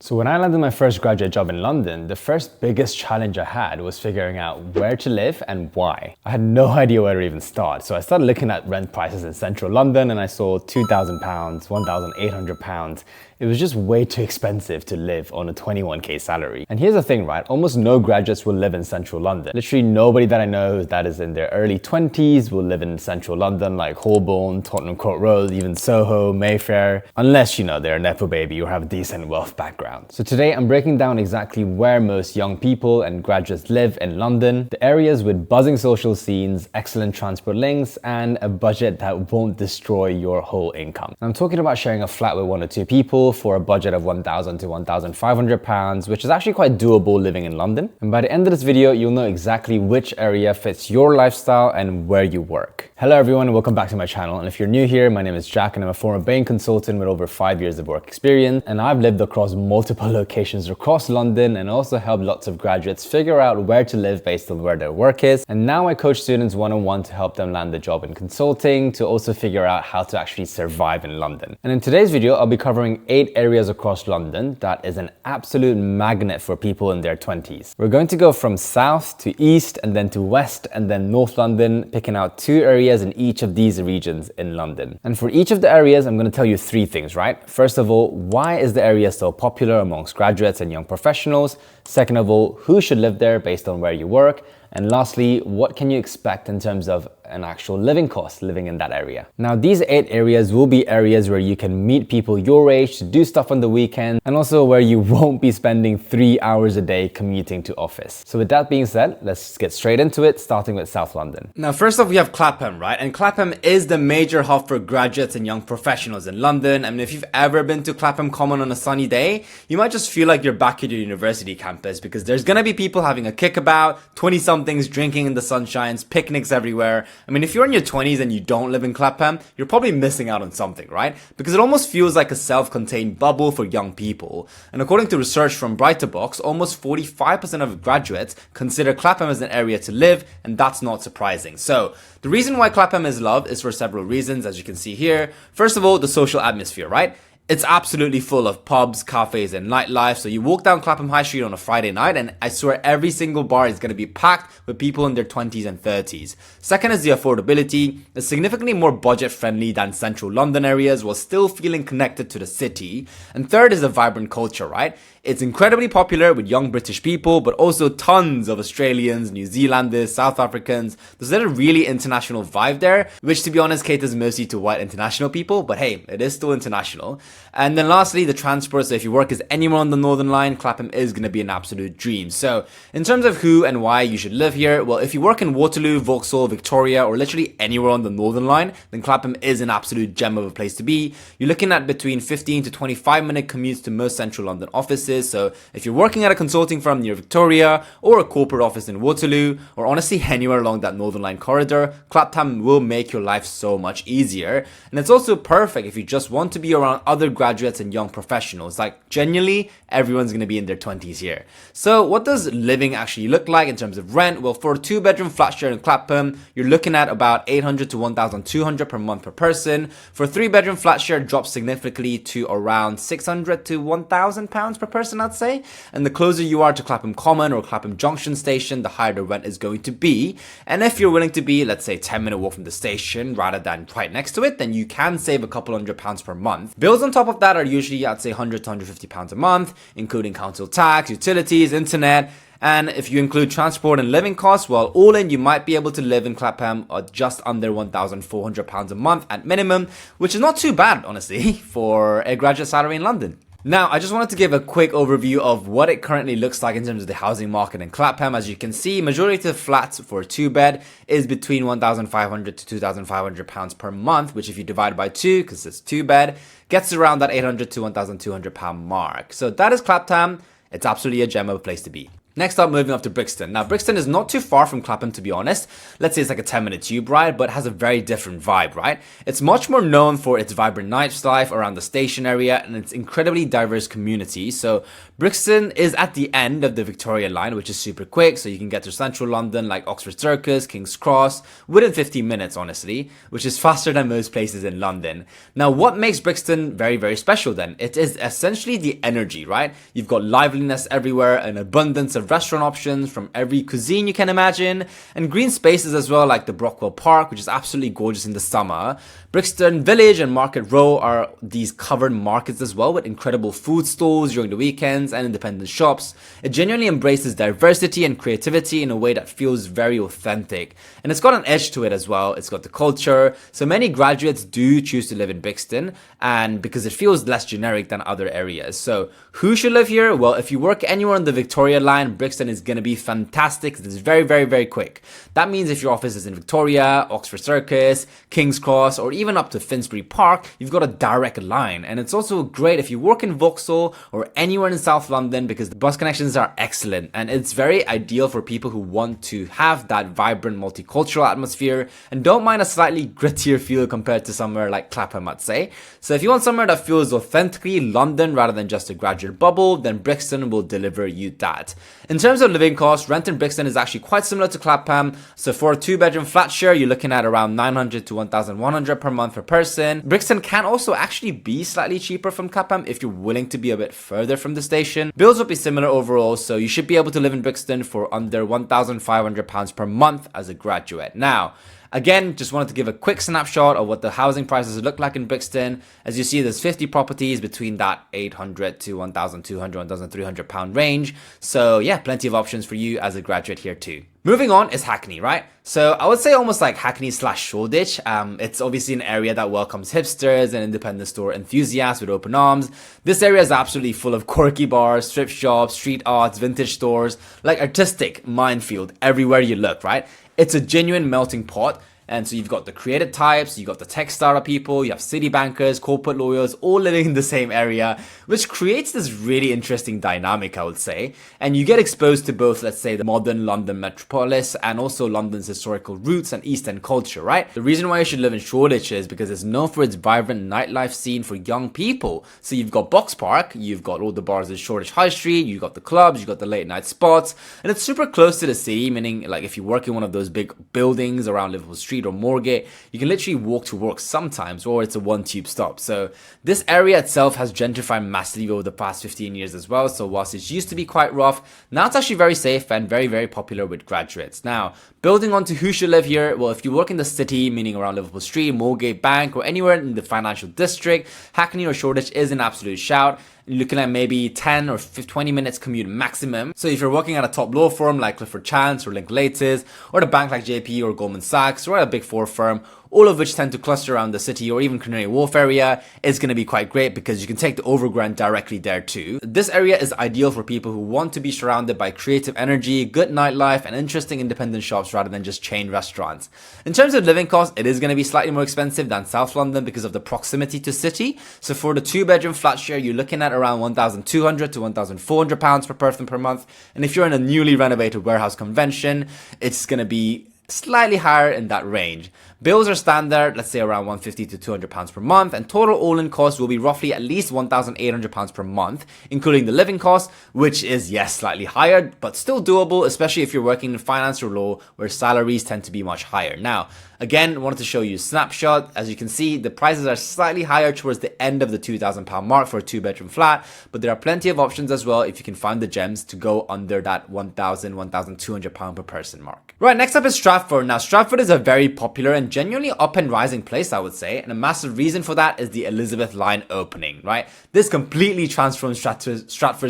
So when I landed my first graduate job in London, the first biggest challenge I had was figuring out where to live and why. I had no idea where to even start, so I started looking at rent prices in central London and I saw £2,000, £1,800. It was just way too expensive to live on a 21k salary. And here's the thing, right? Almost no graduates will live in central London. Literally nobody that I know that is in their early 20s will live in central London, like Holborn, Tottenham Court Road, even Soho, Mayfair, unless they're a Nepo baby or have a decent wealth background. So today I'm breaking down exactly where most young people and graduates live in London, the areas with buzzing social scenes, excellent transport links, and a budget that won't destroy your whole income. And I'm talking about sharing a flat with one or two people for a budget of £1,000 to £1,500, which is actually quite doable living in London. And by the end of this video, you'll know exactly which area fits your lifestyle and where you work. Hello everyone and welcome back to my channel. And if you're new here, my name is Jack and I'm a former bank consultant with over 5 years of work experience. And I've lived across multiple locations across London and also helped lots of graduates figure out where to live based on where their work is. And now I coach students one-on-one to help them land a job in consulting, to also figure out how to actually survive in London. And in today's video, I'll be covering 8 areas across London that is an absolute magnet for people in their 20s. We're going to go from south to east and then to west and then north London, picking out 2 areas in each of these regions in London. And for each of the areas, I'm going to tell you 3 things, right? First of all, why is the area so popular amongst graduates and young professionals? Second of all, who should live there based on where you work? And lastly, what can you expect in terms of an actual living cost living in that area? Now, these 8 areas will be areas where you can meet people your age to do stuff on the weekend and also where you won't be spending 3 hours a day commuting to office. So with that being said, let's get straight into it, starting with South London. Now, first off, we have Clapham, right? And Clapham is the major hub for graduates and young professionals in London. I mean, if you've ever been to Clapham Common on a sunny day, you might just feel like you're back at your university campus because there's gonna be people having a kickabout, 20-somethings drinking in the sunshines, picnics everywhere. I mean, if you're in your 20s and you don't live in Clapham, you're probably missing out on something, right? Because it almost feels like a self-contained bubble for young people. And according to research from Brighterbox, almost 45% of graduates consider Clapham as an area to live, and that's not surprising. So, the reason why Clapham is loved is for several reasons, as you can see here. First of all, the social atmosphere, right? It's absolutely full of pubs, cafes, and nightlife. So you walk down Clapham High Street on a Friday night and I swear every single bar is going to be packed with people in their 20s and 30s. Second is the affordability. It's significantly more budget friendly than central London areas while still feeling connected to the city. And third is the vibrant culture, right? It's incredibly popular with young British people, but also tons of Australians, New Zealanders, South Africans. There's a really international vibe there, which to be honest caters mostly to white international people, but hey, it is still international. And then lastly, the transport. So if your work is anywhere on the Northern Line, Clapham is going to be an absolute dream. So in terms of who and why you should live here, well, if you work in Waterloo, Vauxhall, Victoria, or literally anywhere on the Northern Line, then Clapham is an absolute gem of a place to be. You're looking at between 15 to 25-minute commutes to most central London offices. So if you're working at a consulting firm near Victoria or a corporate office in Waterloo, or honestly anywhere along that Northern Line corridor, Clapham will make your life so much easier. And it's also perfect if you just want to be around other graduates and young professionals. Like genuinely, everyone's going to be in their 20s here. So what does living actually look like in terms of rent? Well, for a 2-bedroom flat share in Clapham, you're looking at about £800 to £1,200 per month per person. For a 3-bedroom flat share, drops significantly to around £600 to £1,000 per person, I'd say. And the closer you are to Clapham Common or Clapham Junction Station, the higher the rent is going to be. And if you're willing to be, let's say, 10-minute walk from the station rather than right next to it, then you can save a couple £100 per month. Bills on top of that are usually, I'd say, £100 to £150 a month, including council tax, utilities, internet. And if you include transport and living costs, well, all in, you might be able to live in Clapham at just under £1,400 a month at minimum, which is not too bad, honestly, for a graduate salary in London. Now, I just wanted to give a quick overview of what it currently looks like in terms of the housing market in Clapham. As you can see, majority of flats for a 2-bed is between £1,500 to £2,500 per month, which if you divide by 2, because it's 2-bed, gets around that £800 to £1,200 mark. So that is Clapham. It's absolutely a gem of a place to be. Next up, moving up to Brixton. Now, Brixton is not too far from Clapham, to be honest. Let's say it's like a 10-minute tube ride, but it has a very different vibe, right? It's much more known for its vibrant nightlife around the station area and its incredibly diverse community. So Brixton is at the end of the Victoria line, which is super quick. So you can get to central London like Oxford Circus, King's Cross, within 15 minutes, honestly, which is faster than most places in London. Now, what makes Brixton very, very special then? It is essentially the energy, right? You've got liveliness everywhere, an abundance of restaurant options from every cuisine you can imagine, and green spaces as well, like the Brockwell Park, which is absolutely gorgeous in the summer. Brixton Village and Market Row are these covered markets as well, with incredible food stalls during the weekends and independent shops. It genuinely embraces diversity and creativity in a way that feels very authentic. And it's got an edge to it as well. It's got the culture. So many graduates do choose to live in Brixton, and because it feels less generic than other areas. So who should live here? Well, if you work anywhere on the Victoria line, Brixton is going to be fantastic. It's very, very, very quick. That means if your office is in Victoria, Oxford Circus, King's Cross, or even up to Finsbury Park, you've got a direct line. And it's also great if you work in Vauxhall or anywhere in South London, because the bus connections are excellent. And it's very ideal for people who want to have that vibrant multicultural atmosphere and don't mind a slightly grittier feel compared to somewhere like Clapham, I'd say. So if you want somewhere that feels authentically London rather than just a graduate bubble, then Brixton will deliver you that. In terms of living costs, rent in Brixton is actually quite similar to Clapham. So for a 2-bedroom flat share, you're looking at around 900 to 1,100 per month per person. Brixton can also actually be slightly cheaper from Clapham if you're willing to be a bit further from the station. Bills will be similar overall, so you should be able to live in Brixton for under £1,500 per month as a graduate. Now, again, just wanted to give a quick snapshot of what the housing prices look like in Brixton. As you see, there's 50 properties between that 800 to 1,200, 1,300 pound range. So yeah, plenty of options for you as a graduate here too. Moving on is Hackney, right? So I would say almost like Hackney / Shoreditch. It's obviously an area that welcomes hipsters and independent store enthusiasts with open arms. This area is absolutely full of quirky bars, thrift shops, street arts, vintage stores, like artistic minefield everywhere you look, right? It's a genuine melting pot. And so you've got the creative types, you've got the tech startup people, you have city bankers, corporate lawyers, all living in the same area, which creates this really interesting dynamic, I would say. And you get exposed to both, let's say, the modern London metropolis and also London's historical roots and East End culture, right? The reason why you should live in Shoreditch is because it's known for its vibrant nightlife scene for young people. So you've got Box Park, you've got all the bars in Shoreditch High Street, you've got the clubs, you've got the late night spots, and it's super close to the city, meaning like if you work in one of those big buildings around Liverpool Street or Moorgate, you can literally walk to work sometimes, or it's a one tube stop. So this area itself has gentrified massively over the past 15 years as well. So whilst it used to be quite rough, now it's actually very safe and very, very popular with graduates. Now, building on to who should live here, well, if you work in the city, meaning around Liverpool Street, Moorgate, Bank, or anywhere in the financial district, Hackney or Shoreditch is an absolute shout. You're looking at maybe 10 or 20 minutes commute maximum. So if you're working at a top law firm like Clifford Chance or Linklaters, or a bank like JP or Goldman Sachs, or a big four firm, all of which tend to cluster around the city or even Canary Wharf area, is going to be quite great because you can take the overground directly there too. This area is ideal for people who want to be surrounded by creative energy, good nightlife, and interesting independent shops rather than just chain restaurants. In terms of living costs, it is going to be slightly more expensive than South London because of the proximity to city. So for the 2-bedroom flat share, you're looking at around 1,200 to 1,400 pounds per person per month. And if you're in a newly renovated warehouse convention, it's going to be slightly higher in that range. Bills are standard, let's say around 150 to 200 pounds per month, and total all-in cost will be roughly at least 1,800 pounds per month, including the living cost, which is, yes, slightly higher, but still doable, especially if you're working in finance or law, where salaries tend to be much higher. Now, again, I wanted to show you a snapshot. As you can see, the prices are slightly higher towards the end of the £2,000 mark for a 2-bedroom flat, but there are plenty of options as well if you can find the gems to go under that £1,000, £1,200 per person mark. Right, next up is Stratford. Now, Stratford is a very popular and genuinely up and rising place, I would say, and a massive reason for that is the Elizabeth line opening, right? This completely transforms Stratford's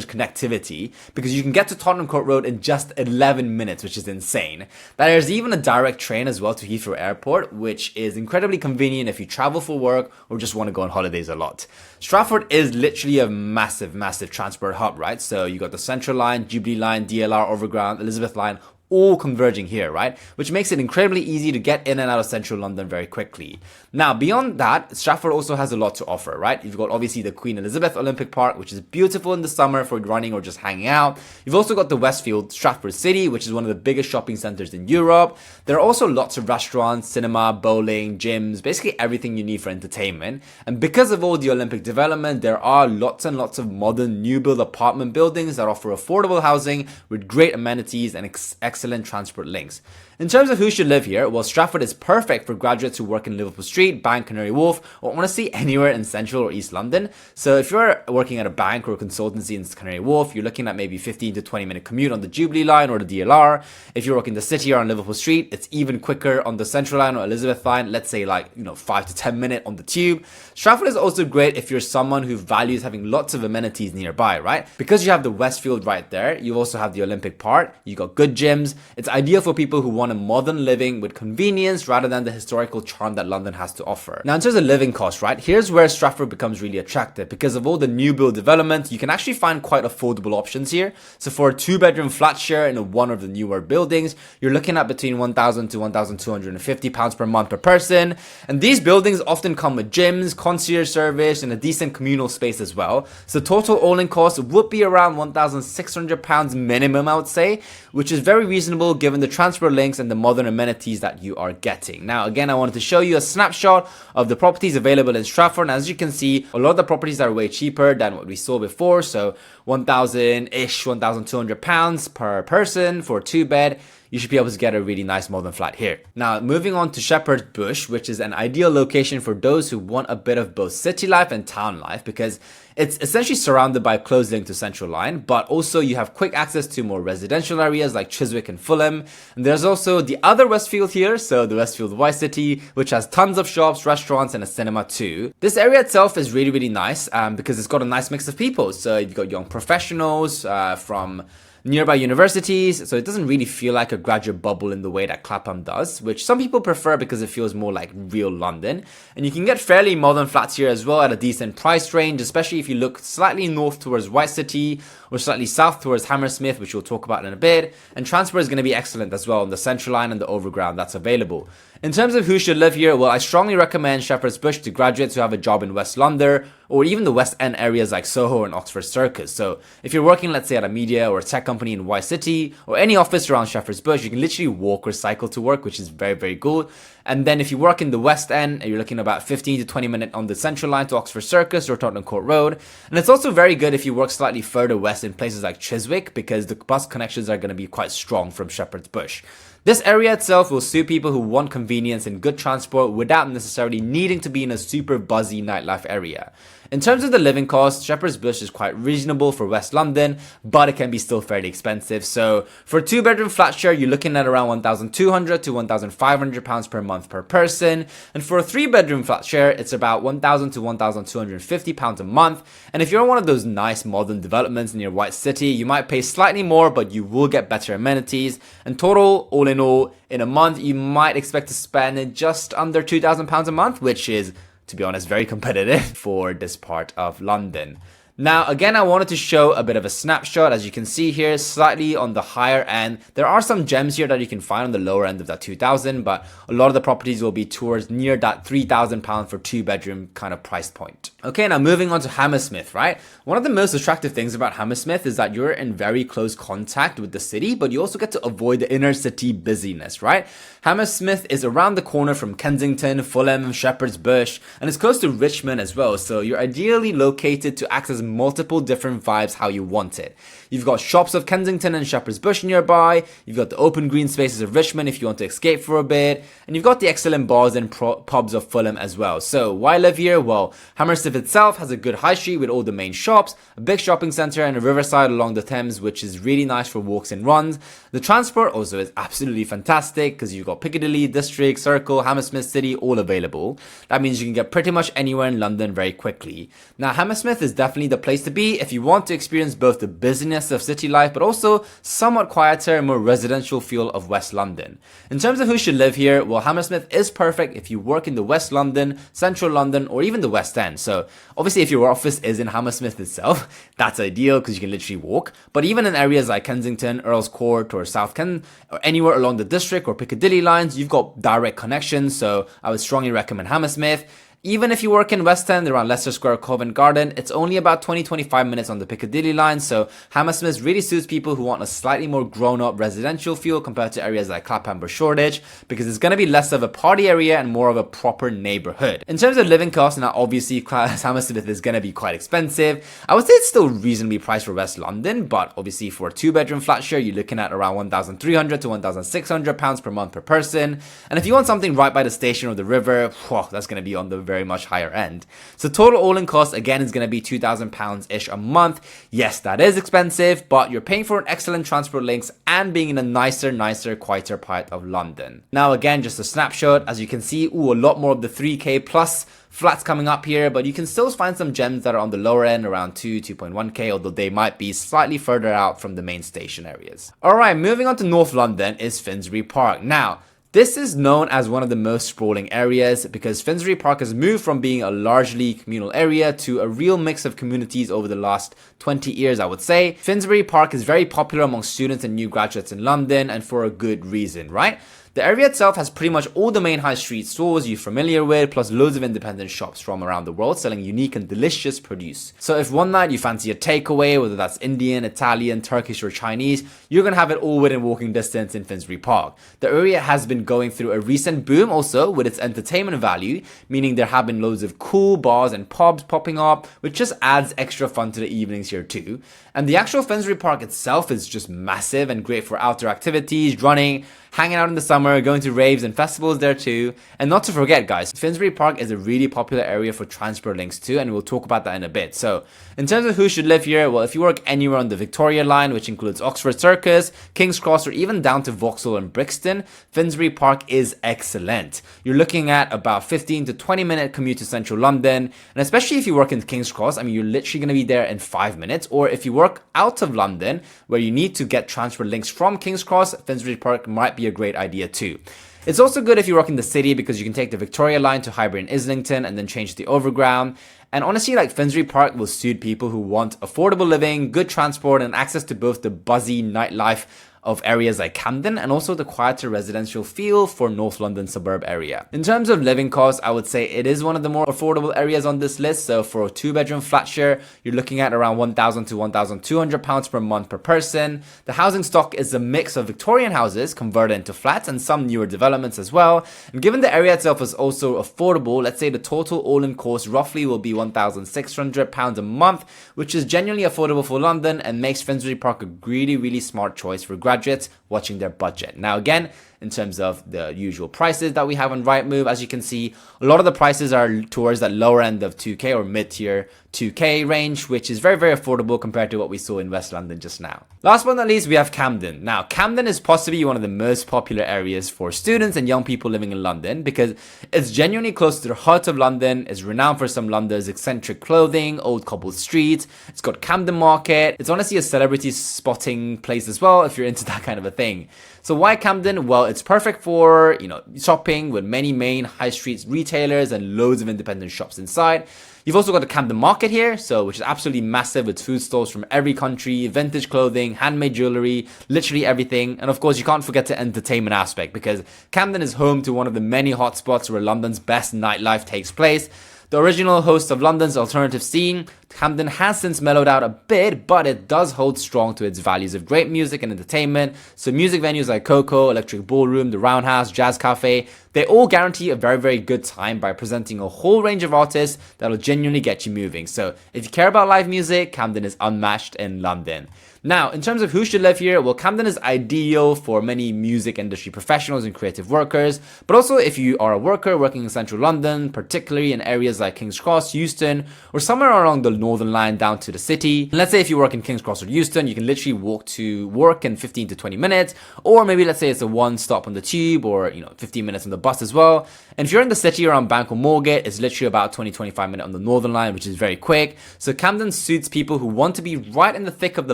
connectivity because you can get to Tottenham Court Road in just 11 minutes, which is insane. There's even a direct train as well to Heathrow Airport, which is incredibly convenient if you travel for work or just want to go on holidays a lot. Stratford is literally a massive, massive transport hub, right? So you got the Central Line, Jubilee Line, DLR, Overground, Elizabeth Line, all converging here, right? Which makes it incredibly easy to get in and out of central London very quickly. Now, beyond that, Stratford also has a lot to offer, right? You've got obviously the Queen Elizabeth Olympic Park, which is beautiful in the summer for running or just hanging out. You've also got the Westfield Stratford City, which is one of the biggest shopping centers in Europe. There are also lots of restaurants, cinema, bowling, gyms, basically everything you need for entertainment. And because of all the Olympic development, there are lots and lots of modern new build apartment buildings that offer affordable housing with great amenities and excellent transport links. In terms of who should live here, well, Stratford is perfect for graduates who work in Liverpool Street, Bank, Canary Wharf, or honestly anywhere in central or east London. So if you're working at a bank or a consultancy in Canary Wharf, you're looking at maybe 15 to 20 minute commute on the Jubilee line or the DLR. If you're working the city or on Liverpool Street, it's even quicker on the Central line or Elizabeth line, let's say 5 to 10 minute on the tube. Stratford is also great if you're someone who values having lots of amenities nearby, right? Because you have the Westfield right there, you also have the Olympic Park, you got good gyms. It's ideal for people who want a modern living with convenience rather than the historical charm that London has to offer. Now, in terms of living costs, right, here's where Stratford becomes really attractive. Because of all the new build development, you can actually find quite affordable options here. So for a 2-bedroom flat share in one of the newer buildings, you're looking at between £1,000 to £1,250 per month per person. And these buildings often come with gyms, concierge service, and a decent communal space as well. So total all-in cost would be around £1,600 minimum, I would say, which is very reasonable given the transport links and the modern amenities that you are getting. Now, again, I wanted to show you a snapshot of the properties available in Stratford. And as you can see, a lot of the properties are way cheaper than what we saw before. So £1,000-ish, £1,200 per person for a 2-bed. You should be able to get a really nice modern flat here. Now, moving on to Shepherd's Bush, which is an ideal location for those who want a bit of both city life and town life, because it's essentially surrounded by a close link to Central Line, but also you have quick access to more residential areas like Chiswick and Fulham. And there's also the other Westfield here, so the Westfield Y City, which has tons of shops, restaurants, and a cinema too. This area itself is really, really nice because it's got a nice mix of people. So you've got young professionals from nearby universities, so it doesn't really feel like a graduate bubble in the way that Clapham does, which some people prefer because it feels more like real London. And you can get fairly modern flats here as well at a decent price range, especially if you look slightly north towards White City or slightly south towards Hammersmith, which we'll talk about in a bit. And transport is going to be excellent as well on the Central Line and the Overground that's available. In terms of who should live here, well, I strongly recommend Shepherd's Bush to graduates who have a job in West London or even the West End areas like Soho and Oxford Circus. So if you're working, let's say, at a media or a tech company in Y City or any office around Shepherd's Bush, you can literally walk or cycle to work, which is very, very good. And then if you work in the West End, you're looking about 15 to 20 minutes on the Central Line to Oxford Circus or Tottenham Court Road. And it's also very good if you work slightly further west in places like Chiswick, because the bus connections are going to be quite strong from Shepherd's Bush. This area itself will suit people who want convenience and good transport without necessarily needing to be in a super buzzy nightlife area. In terms of the living cost, Shepherd's Bush is quite reasonable for West London, but it can be still fairly expensive. So for a 2-bedroom flat share, you're looking at around £1,200 to £1,500 per month per person. And for a 3-bedroom flat share, it's about £1,000 to £1,250 a month. And if you're in one of those nice modern developments near White City, you might pay slightly more, but you will get better amenities. And total, all in all, in a month, you might expect to spend just under £2,000 a month, which is, to be honest, very competitive for this part of London. Now, again, I wanted to show a bit of a snapshot. As you can see here, slightly on the higher end. There are some gems here that you can find on the lower end of that 2,000, but a lot of the properties will be towards near that £3,000 for 2-bedroom kind of price point. Okay, now moving on to Hammersmith, right? One of the most attractive things about Hammersmith is that you're in very close contact with the city, but you also get to avoid the inner city busyness, right? Hammersmith is around the corner from Kensington, Fulham, Shepherd's Bush, and it's close to Richmond as well, so you're ideally located to access multiple different vibes how you want it. You've got shops of Kensington and Shepherd's Bush nearby, you've got the open green spaces of Richmond if you want to escape for a bit, and you've got the excellent bars and pubs of Fulham as well. So why live here? Well, Hammersmith itself has a good high street with all the main shops, a big shopping centre and a riverside along the Thames, which is really nice for walks and runs. The transport also is absolutely fantastic because you've got Piccadilly, District, Circle, Hammersmith City all available. That means you can get pretty much anywhere in London very quickly. Now, Hammersmith is definitely the place to be if you want to experience both the busyness of city life, but also somewhat quieter and more residential feel of West London. In terms of who should live here, well, Hammersmith is perfect if you work in the West London, Central London, or even the West End. So obviously if your office is in Hammersmith itself, that's ideal because you can literally walk. But even in areas like Kensington, Earl's Court, or South Kent, or anywhere along the District or Piccadilly lines, you've got direct connections. So I would strongly recommend Hammersmith. Even if you work in West End around Leicester Square, Covent Garden, it's only about 20-25 minutes on the Piccadilly line, so Hammersmith really suits people who want a slightly more grown-up residential feel compared to areas like Clapham or Shoreditch, because it's going to be less of a party area and more of a proper neighborhood. In terms of living costs, now obviously Hammersmith is going to be quite expensive. I would say it's still reasonably priced for West London, but obviously for a 2-bedroom flat share, you're looking at around £1,300 to £1,600 per month per person. And if you want something right by the station or the river, that's going to be on the very much higher end. So total all-in cost again is going to be £2,000-ish a month. Yes, that is expensive, but you're paying for an excellent transport links and being in a nicer, quieter part of London. Now again, just a snapshot. As you can see, a lot more of the 3k plus flats coming up here, but you can still find some gems that are on the lower end around 2.1k, although they might be slightly further out from the main station areas. Alright, moving on to North London is Finsbury Park. Now, this is known as one of the most sprawling areas because Finsbury Park has moved from being a largely communal area to a real mix of communities over the last 20 years, I would say. Finsbury Park is very popular among students and new graduates in London, and for a good reason, right? The area itself has pretty much all the main high street stores you're familiar with, plus loads of independent shops from around the world selling unique and delicious produce. So if one night you fancy a takeaway, whether that's Indian, Italian, Turkish, or Chinese, you're gonna have it all within walking distance in Finsbury Park. The area has been going through a recent boom also with its entertainment value, meaning there have been loads of cool bars and pubs popping up, which just adds extra fun to the evenings here too. And the actual Finsbury Park itself is just massive and great for outdoor activities, running, hanging out in the summer, going to raves and festivals there too. And not to forget, guys, Finsbury Park is a really popular area for transport links too, and we'll talk about that in a bit. So in terms of who should live here, well, if you work anywhere on the Victoria line, which includes Oxford Circus, King's Cross, or even down to Vauxhall and Brixton, Finsbury Park is excellent. You're looking at about 15 to 20 minute commute to central London, and especially if you work in King's Cross, I mean, you're literally going to be there in 5 minutes. Or if you work out of London, where you need to get transport links from King's Cross, Finsbury Park might be a great idea too. It's also good if you work in the city because you can take the Victoria line to Highbury and Islington and then change to the Overground. And honestly, like Finsbury Park will suit people who want affordable living, good transport, and access to both the buzzy nightlife of areas like Camden and also the quieter residential feel for North London suburb area. In terms of living costs, I would say it is one of the more affordable areas on this list. So for a 2-bedroom flat share, you're looking at around £1,000 to £1,200 per month per person. The housing stock is a mix of Victorian houses converted into flats and some newer developments as well. And given the area itself is also affordable, let's say the total all-in cost roughly will be £1,600 a month, which is genuinely affordable for London and makes Finsbury Park a really smart choice for graduates watching their budget. Now again, in terms of the usual prices that we have on Rightmove, as you can see, a lot of the prices are towards that lower end of 2k or mid-tier 2k range, which is very affordable compared to what we saw in West London just now. Last but not least, we have Camden. Now, Camden is possibly one of the most popular areas for students and young people living in London because it's genuinely close to the heart of London, is renowned for some London's eccentric clothing, old cobbled streets, it's got Camden Market, it's honestly a celebrity spotting place as well if you're into that kind of a thing. So why Camden? Well, it's perfect for, shopping with many main high street retailers and loads of independent shops inside. You've also got the Camden Market here, which is absolutely massive with food stalls from every country, vintage clothing, handmade jewelry, literally everything. And of course, you can't forget the entertainment aspect because Camden is home to one of the many hotspots where London's best nightlife takes place. The original host of London's alternative scene, Camden has since mellowed out a bit, but it does hold strong to its values of great music and entertainment. So music venues like Coco, Electric Ballroom, the Roundhouse, Jazz Cafe, they all guarantee a very good time by presenting a whole range of artists that'll genuinely get you moving. So if you care about live music, Camden is unmatched in London. Now, in terms of who should live here, well, Camden is ideal for many music industry professionals and creative workers, but also if you are a worker working in central London, particularly in areas like King's Cross, Euston, or somewhere along the Northern Line down to the city. And let's say if you work in King's Cross or Euston, you can literally walk to work in 15 to 20 minutes. Or maybe let's say it's a one stop on the tube, or 15 minutes on the bus as well. And if you're in the city around Bank or Moorgate, it's literally about 20-25 minutes on the Northern Line, which is very quick. So Camden suits people who want to be right in the thick of the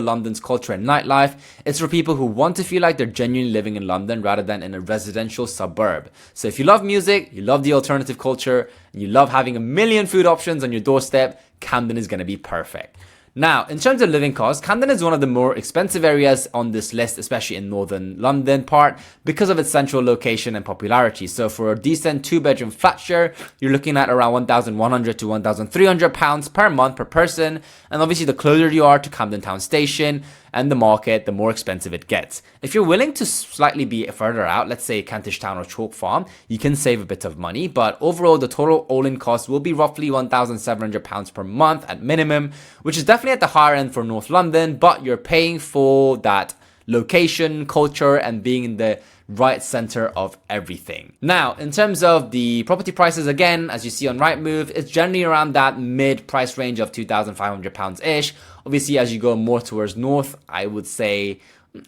London's culture and nightlife. It's for people who want to feel like they're genuinely living in London rather than in a residential suburb. So if you love music, you love the alternative culture, and you love having a million food options on your doorstep, Camden is going to be perfect. Now, in terms of living costs, Camden is one of the more expensive areas on this list, especially in northern London part, because of its central location and popularity. So for a decent 2-bedroom flat share, you're looking at around £1,100 to £1,300 per month per person. And obviously, the closer you are to Camden Town Station and the market, the more expensive it gets. If you're willing to slightly be further out, let's say Kentish Town or Chalk Farm, you can save a bit of money, but overall the total all-in cost will be roughly £1,700 per month at minimum, which is definitely at the higher end for North London, but you're paying for that location, culture, and being in the right center of everything. Now, in terms of the property prices, again, as you see on Rightmove, it's generally around that mid price range of £2,500-ish. Obviously, as you go more towards north, I would say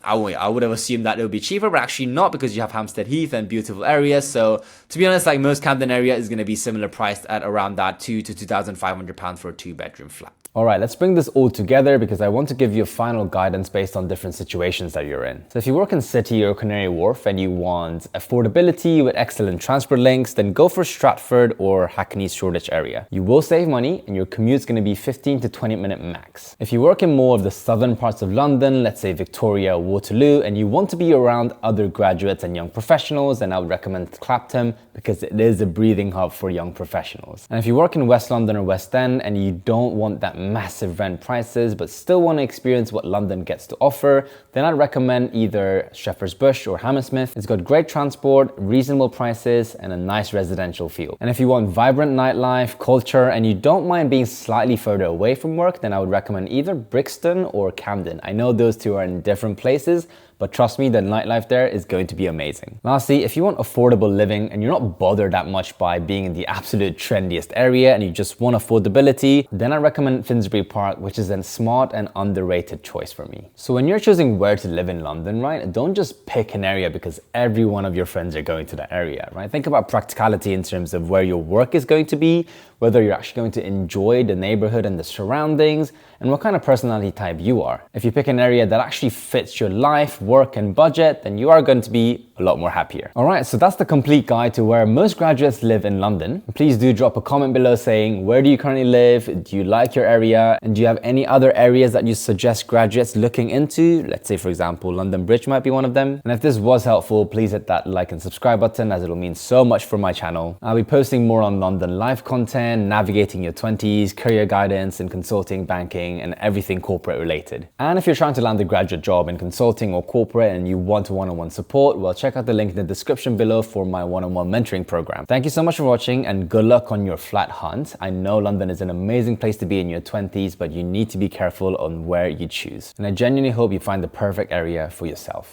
I would have assumed that it would be cheaper, but actually not, because you have Hampstead Heath and beautiful areas. So to be honest, like most Camden area is going to be similar priced at around that £2,000 to £2,500 for a 2-bedroom flat. All right, let's bring this all together because I want to give you a final guidance based on different situations that you're in. So if you work in City or Canary Wharf and you want affordability with excellent transport links, then go for Stratford or Hackney's Shoreditch area. You will save money and your commute's going to be 15 to 20 minute max. If you work in more of the southern parts of London, let's say Victoria or Waterloo, and you want to be around other graduates and young professionals, then I would recommend Clapham because it is a breathing hub for young professionals. And if you work in West London or West End and you don't want that massive rent prices but still want to experience what London gets to offer, then I'd recommend either Shepherd's Bush or Hammersmith. It's got great transport, reasonable prices, and a nice residential feel. And if you want vibrant nightlife, culture, and you don't mind being slightly further away from work, then I would recommend either Brixton or Camden. I know those two are in different places, but trust me, the nightlife there is going to be amazing. Lastly, if you want affordable living and you're not bothered that much by being in the absolute trendiest area and you just want affordability, then I recommend Finsbury Park, which is a smart and underrated choice for me. So when you're choosing where to live in London, right, don't just pick an area because every one of your friends are going to that area, right? Think about practicality in terms of where your work is going to be, whether you're actually going to enjoy the neighborhood and the surroundings, and what kind of personality type you are. If you pick an area that actually fits your life, work, and budget, then you are going to be a lot more happier. All right, so that's the complete guide to where most graduates live in London. Please do drop a comment below saying, where do you currently live? Do you like your area? And do you have any other areas that you suggest graduates looking into? Let's say, for example, London Bridge might be one of them. And if this was helpful, please hit that like and subscribe button, as it'll mean so much for my channel. I'll be posting more on London life content, navigating your 20s, career guidance in consulting, banking, and everything corporate related. And if you're trying to land a graduate job in consulting or corporate and you want one-on-one support, well, check out the link in the description below for my one-on-one mentoring program. Thank you so much for watching and good luck on your flat hunt. I know London is an amazing place to be in your 20s, but you need to be careful on where you choose. And I genuinely hope you find the perfect area for yourself.